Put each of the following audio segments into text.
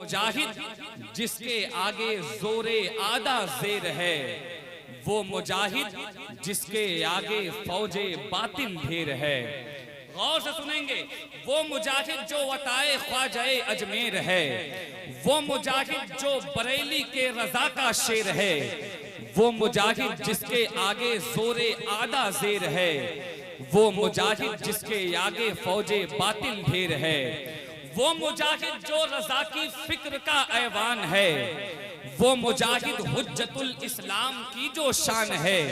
मुजाहिद जिसके आगे जोरे आदा जेर है, वो मुजाहिद जिसके आगे फौजे बातिल ढेर है। गौर से सुनेंगे, वो मुजाहिद जो वताए ख्वाजाए अजमेर है, वो मुजाहिद जो बरेली के रजा का शेर है, वो मुजाहिद जिसके आगे जोरे आदा जेर है, वो मुजाहिद जिसके आगे फौजे बातिल ढेर है, वो मुजाहिद जो रजा की फिक्र का ऐवान है, वो मुजाहिद हुज्जतुल इस्लाम की जो शान है,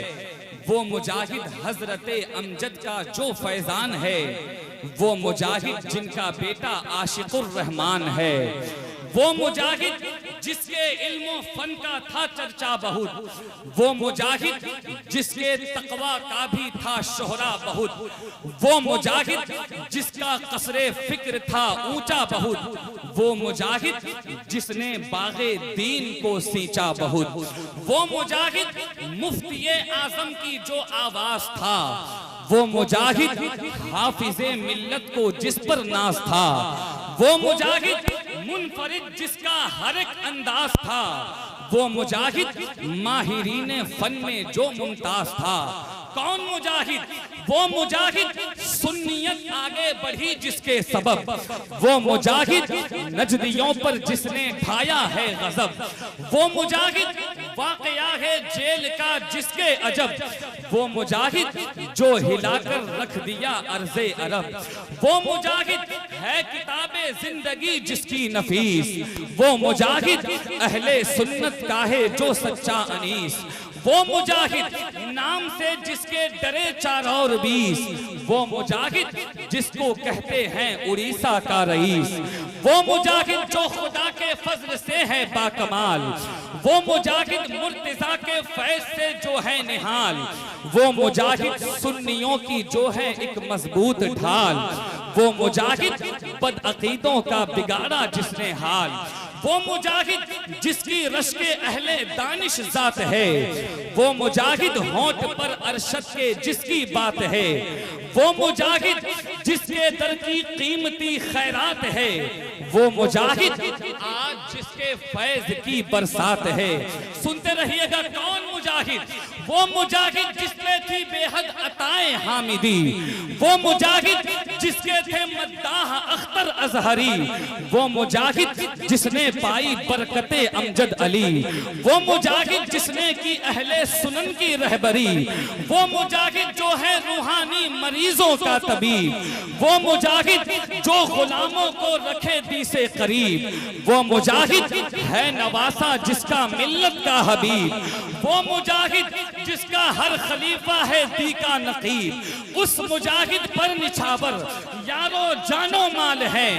वो मुजाहिद हजरत अमजद का जो फैजान है, वो मुजाहिद जिनका बेटा आशिकुर रहमान है, वो मुजाहिद जिसके इल्म फन का था चर्चा बहुत, वो मुजाहिद जिसके तकवा का भी था शोहरा बहुत, वो मुजाहिद जिसका कसरे फिक्र था ऊंचा बहुत, वो मुजाहिद जिसने बागे दीन को सींचा बहुत, वो मुजाहिद मुफ्तिये आजम की जो आवाज था, वो मुजाहिद हाफिजे मिल्लत को जिस पर नाज था, वो मुजाहिद मुनफरिद जिसका हर एक अंदाज था, वो मुजाहिद माहिरीन फन में जो मुमताज था। कौन मुजाहिद? वो मुजाहिद सुन्नियत आगे बढ़ी जिसके सबब, वो मुजाहिद नजदियों पर जिसने ढाया है गजब, वो मुजाहिद वाकया है जेल का जिसके अजब, वो मुजाहिद जो हिलाकर रख दिया अर्ज़े अरब, वो मुजाहिद है किताबे जिंदगी जिसकी नफीस, वो मुजाहिद अहले सुन्नत का है जो सच्चा अनीस, वो मुजाहिद नाम से जिसके डरे 4 और 20, वो मुजाहिद जिसको कहते हैं उड़ीसा का रईस, वो मुजाहिद जो खुदा के फजल से है बाकमाल, वो मुजाहिद मुर्तजा के फैज से जो है निहाल, वो मुजाहिद सुन्नियों की जो है एक मजबूत ढाल, वो मुजाहिद बदअकीदों का बिगाड़ा जिसने हाल, वो मुजाहिद जिसकी रश के अहले दानिश जात है, वो मुजाहिद होंठ पर अरशद के जिसकी बात है, वो मुजाहिद जिसके दर की कीमती खैरात है, वो मुजाहिद आज जिसके फैज की बरसात है। सुनते रहिएगा, कौन मुजाहिद? वो मुजाहिद जिसमें थी बेहद अताए हामिदी, वो मुजाहिद जिसके थे मद्दाह अख्तर अजहरी, वो मुजाहिद जिसने पाई बरकते अमजद अली, वो मुजाहिद जिसने की अहले सुनन की रहबरी, वो मुजाहिद जो है रूहानी मरीजों का तबीब, वो मुजाहिद जो गुलामों को रखे दी से करीब, वो मुजाहिद है नवासा जिसका मिल्लत का हबीब, वो मुजाहिद जिसका हर खलीफा है दी का नकीब, उस मुजाहिद पर निछावर यारो जानो माल है,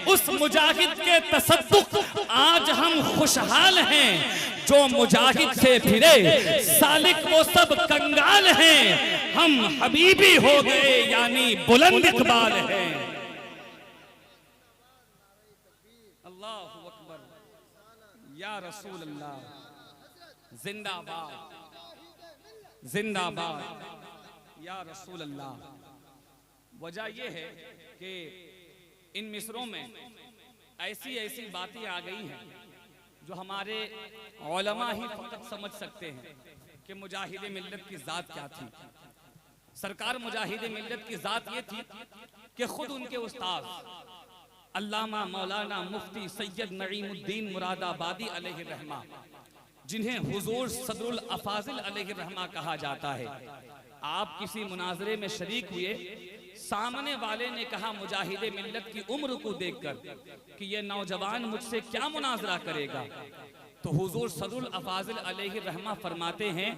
उस मुजाहिद के तसद्दुक आज हम खुशहाल हैं, जो मुजाहिद से फिरे सालिक वो सब कंगाल हैं, हम हबीबी हो गए यानी बुलंद इकबाल हैं। अल्लाहु अकबर, या रसूल अल्लाह, जिंदाबाद जिंदाबाद या रसूल अल्लाह। वजह यह है कि इन मिसरों में ऐसी ऐसी बातें आ गई हैं जो हमारे उलमा ही फकत समझ सकते हैं कि मुजाहिद मिल्लत की जात क्या थी। सरकार मुजाहिद मिल्लत की जात ये थी कि खुद उनके उस्ताद अल्लामा मौलाना मुफ्ती सैयद नईमुद्दीन मुरादाबादी अलैहि रहमा, जिन्हें हुजूर सदरुल अफाजिल अलैहि रहमा कहा जाता है, आप किसी मुनाजरे में शरीक हुए, सामने वाले ने कहा मुजाहिद मिल्लत की उम्र को देखकर कि ये नौजवान मुझसे क्या मुनाजरा करेगा, तो हुजूर सदरुल अफाजिल अलैहि रहमा फरमाते हैं,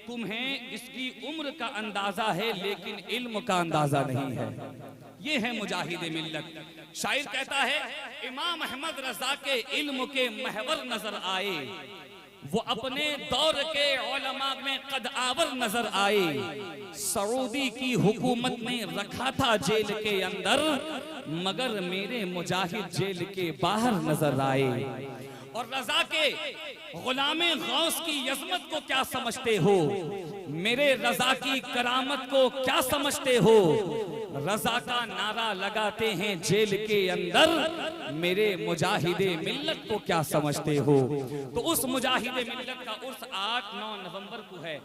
तुम्हें इसकी उम्र का अंदाजा है लेकिन इल्म का अंदाजा नहीं है। ये है मुजाहिद मिल्लत। शायर कहता है, इमाम अहमद रजा के इल्म के महवर नजर आए, वो अपने दौर के उलमा में कद आवर नजर आए, सऊदी की हुकूमत ने रखा था जेल के अंदर, मगर मेरे मुजाहिद जेल के बाहर नजर आए। और रजा के गुलामे गौस की यज़मत को क्या समझते हो, मेरे रजा की करामत को क्या समझते हो, रजा का नारा लगाते हैं जेल के अंदर, मेरे मुजाहिदे मिल्लत को क्या समझते हो। तो उस मुजाहिदे मिल्लत का उर्स 8-9 नवंबर को है,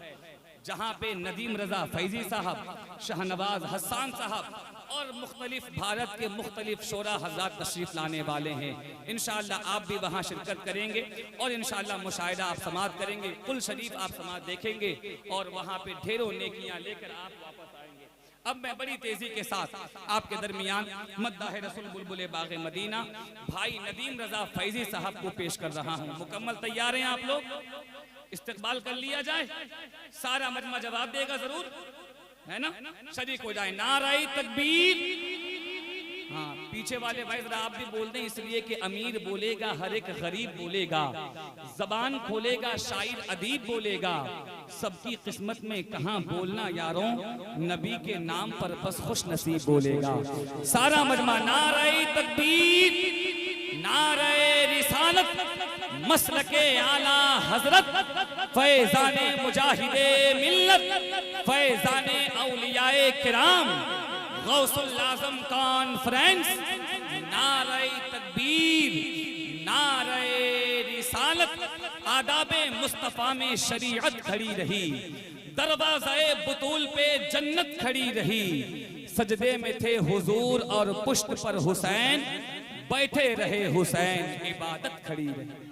जहां पे नदीम रजा फैजी साहब, शाहनवाज हसन साहब और मुख्तलिफ भारत के मुख्तलिफ शोरा हज़रात तशरीफ लाने वाले हैं। इंशाअल्लाह आप भी वहां शिरकत करेंगे और इंशाअल्लाह मुशाहिदा आप समाअत करेंगे, कुल शरीफ आप समाअत देखेंगे और वहां पे ढेरों नेकियां लेकर आप वापस आएंगे। अब मैं बड़ी तेजी के साथ आपके दरमियान मद्दाह रसूल बुलबुल बाग़ मदीना भाई नदीम रजा फैजी साहब को पेश कर रहा हूँ। मुकम्मल तैयार हैं आप लोग? इस्तकबाल कर लिया जाए, सारा मजमा जवाब देगा जरूर, है ना? शरीक हो जाए। नाराए तकबीर। हाँ, पीछे वाले भाई जरा आप भी बोल दें, इसलिए कि अमीर बोलेगा, हर एक गरीब बोलेगा, जबान खोलेगा, शायर अदीब बोलेगा, सबकी किस्मत में कहाँ बोलना यारों, नबी के नाम पर बस खुश नसीब बोलेगा। सारा मजमा नाराए तकबीर, नाराए रिसालत, मसलके आला हजरत, फैजाने मुजाहिदे मिल्लत, फैजाने औलियाए किराम, गौसुल आज़म कॉन्फ्रेंस। नारे तकबीर, नारे रिसालत, आदाबे मुस्तफा में शरीयत खड़ी रही, दरवाज़े बुतूल पे जन्नत खड़ी रही, सजदे में थे हुजूर और पुश्त पर हुसैन, बैठे रहे हुसैन, इबादत खड़ी रही।